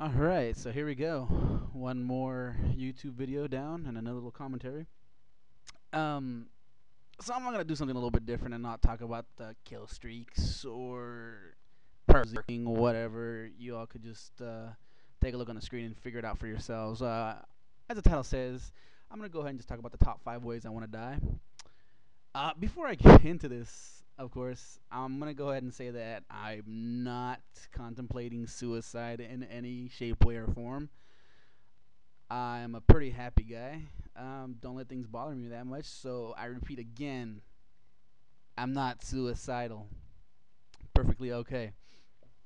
Alright, so here we go. One more YouTube video down and another little commentary. Um, so I'm gonna do something a little bit different and not talk about the kill streaks or persing, whatever. You all could just take a look on the screen and figure it out for yourselves. As the title says, I'm gonna go ahead and just talk about the top 5 ways I want to die. Before I get into this, of course, I'm gonna go ahead and say that I'm not contemplating suicide in any shape, way, or form. I'm a pretty happy guy. Don't let things bother me that much. So I repeat again, I'm not suicidal. Perfectly okay.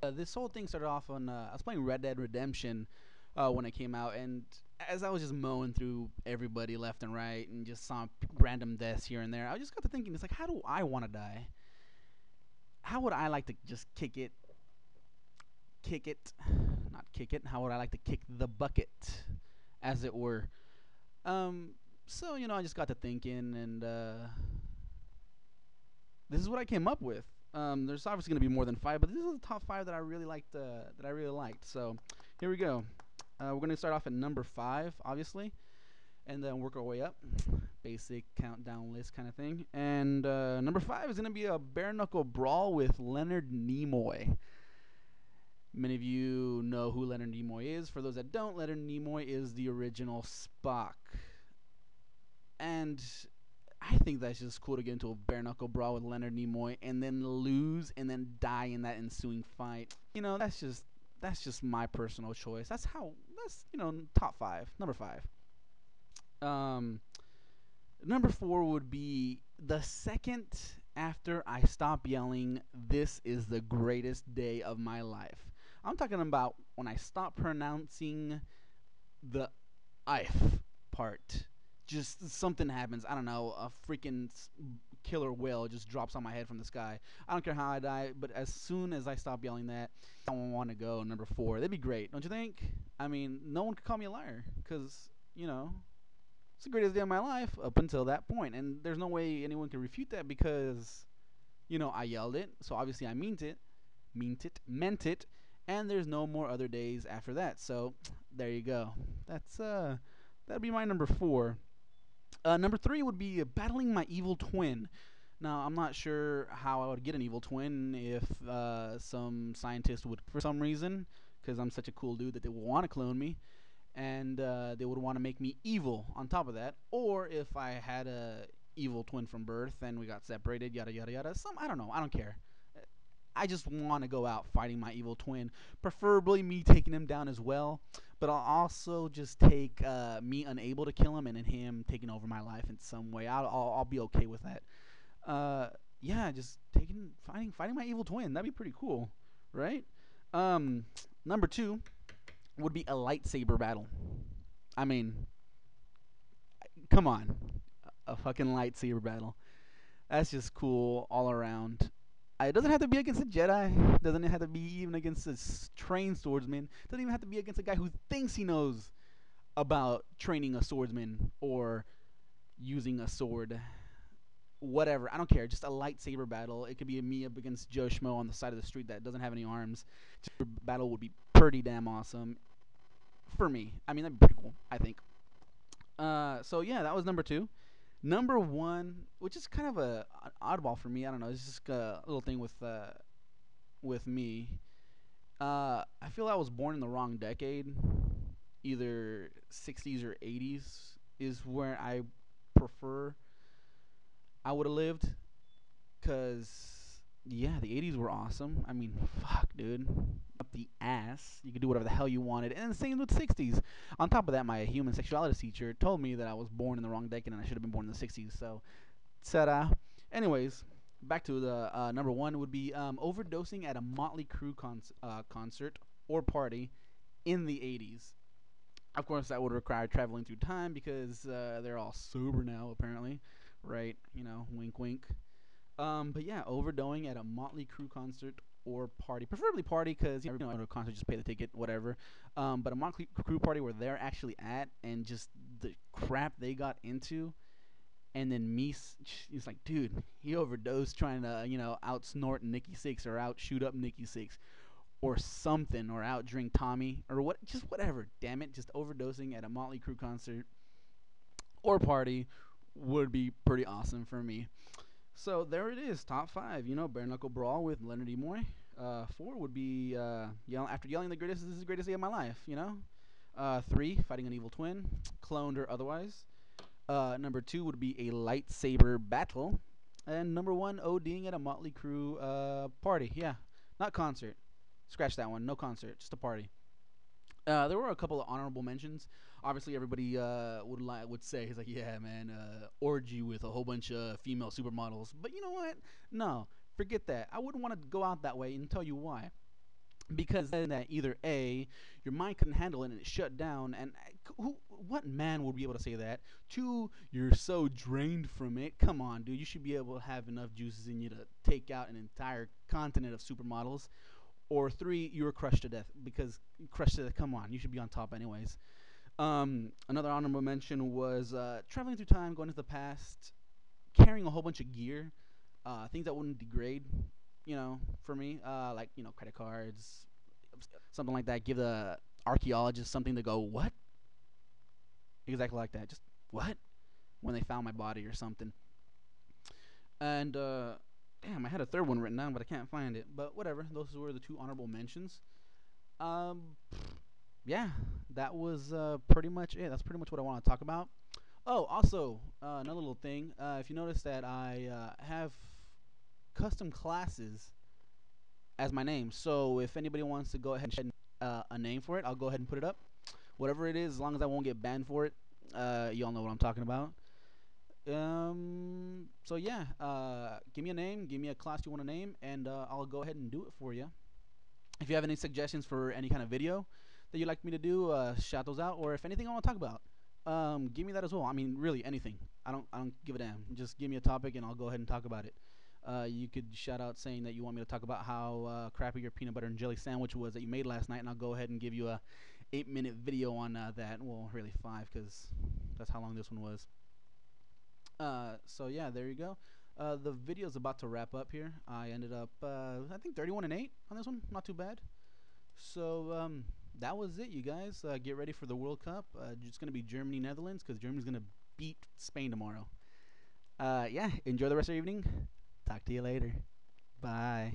This whole thing started off on I was playing Red Dead Redemption when it came out, and as I was just mowing through everybody left and right and just saw random deaths here and there, I just got to thinking, it's like, how do I want to die? How would I like to just kick it, not kick it? How would I like to kick the bucket, as it were? Um, so I just got to thinking, and this is what I came up with. There's obviously going to be more than five, but this is the top five that I really liked. That I really liked. So here we go. We're going to start off at number five, obviously, and then work our way up. Basic countdown list kind of thing. And number five is going to be a bare knuckle brawl with Leonard Nimoy. Many of you know who Leonard Nimoy is. For those that don't, Leonard Nimoy is the original Spock. And I think that's just cool to get into a bare knuckle brawl with Leonard Nimoy and then lose and then die in that ensuing fight. That's just my personal choice. That's top five. Number five. Um, Number four would be the second after I stop yelling, "This is the greatest day of my life." I'm talking about when I stop pronouncing the "if" part. Just something happens. I don't know. A freaking killer whale just drops on my head from the sky. I don't care how I die, but as soon as I stop yelling that, I want to go number four. That'd be great, don't you think? I mean, no one could call me a liar because it's the greatest day of my life up until that point, and there's no way anyone can refute that because I yelled it, so obviously I meant it, and there's no more other days after that. So there you go. That'd be my number four. Number three would be battling my evil twin. Now, I'm not sure how I would get an evil twin if some scientist would, for some reason, because I'm such a cool dude that they would want to clone me, and they would want to make me evil on top of that, or if I had a evil twin from birth and we got separated, yada yada yada. I don't know. I don't care. I just want to go out fighting my evil twin, preferably me taking him down as well. But I'll also just take me unable to kill him and then him taking over my life in some way. I'll be okay with that. Yeah, just fighting my evil twin. That'd be pretty cool, right? Um, Number two would be a lightsaber battle. I mean, come on, a fucking lightsaber battle. That's just cool all around. It doesn't have to be against a Jedi. Doesn't have to be even against a trained swordsman. Doesn't even have to be against a guy who thinks he knows about training a swordsman or using a sword. Whatever. I don't care. Just a lightsaber battle. It could be a me up against Joe Schmo on the side of the street that doesn't have any arms. Just a battle would be pretty damn awesome for me. I mean, that'd be pretty cool, I think. So yeah, that was number two. Number one, which is kind of an oddball for me. I don't know. It's just a little thing with me. I feel I was born in the wrong decade. Either 60s or 80s is where I prefer I would have lived. Cause yeah, the 80s were awesome. I mean, fuck, dude, up the ass. You could do whatever the hell you wanted, and the same with 60s. On top of that, my human sexuality teacher told me that I was born in the wrong decade and I should have been born in the 60s. So, ta-da. Anyways, back to the number one would be overdosing at a Motley Crue concert or party in the 80s. Of course, that would require traveling through time because they're all sober now, apparently. Right? Wink, wink. But yeah, overdoing at a Motley Crue concert or party, preferably party, because at a concert just pay the ticket, whatever. But a Motley Crue party where they're actually at, and just the crap they got into, and then me, he's like, dude, he overdosed trying to out snort Nikki Six or out shoot up Nikki Six. or something, or outdrink Tommy, or what, just whatever. Damn it, just overdosing at a Motley Crue concert or party would be pretty awesome for me. So there it is, top five. Bare knuckle brawl with Leonard Nimoy. Four would be after yelling the greatest. This is the greatest day of my life. Three, fighting an evil twin, cloned or otherwise. Number two would be a lightsaber battle, and number one, ODing at a Motley Crue party. Yeah, not concert. Scratch that one. No concert, just a party. There were a couple of honorable mentions. Obviously, everybody would say he's like, yeah, man, orgy with a whole bunch of female supermodels. But you know what? No, forget that. I wouldn't want to go out that way, and tell you why. Because then that either A, your mind couldn't handle it and it shut down, and what man would be able to say that? Two, you're so drained from it. Come on, dude, you should be able to have enough juices in you to take out an entire continent of supermodels. Or three, you were crushed to death, because crushed to death. Come on, you should be on top anyways. Another honorable mention was traveling through time, going to the past, carrying a whole bunch of gear, things that wouldn't degrade. For me, like credit cards, something like that. Give the archaeologist something to go, what? Exactly like that. Just what? When they found my body or something. And damn, I had a third one written down, but I can't find it. But whatever. Those were the two honorable mentions. Um, yeah, that was pretty much it. That's pretty much what I want to talk about. Oh, also, another little thing. If you notice that I have custom classes as my name. So if anybody wants to go ahead and a name for it, I'll go ahead and put it up. Whatever it is, as long as I won't get banned for it, y'all know what I'm talking about. So yeah, give me a name, give me a class you want to name, and I'll go ahead and do it for you. If you have any suggestions for any kind of video that you'd like me to do, shout those out. Or if anything I want to talk about, give me that as well. I mean, really anything. I don't give a damn. Just give me a topic and I'll go ahead and talk about it. You could shout out saying that you want me to talk about how crappy your peanut butter and jelly sandwich was that you made last night, and I'll go ahead and give you a 8-minute video on that. Well, really 5, because that's how long this one was. So yeah, there you go. The video's about to wrap up here. I ended up, I think 31-8 on this one. Not too bad. So that was it, you guys. Get ready for the World Cup. It's gonna be Germany Netherlands, because Germany's gonna beat Spain tomorrow. Yeah, enjoy the rest of your evening. Talk to you later. Bye.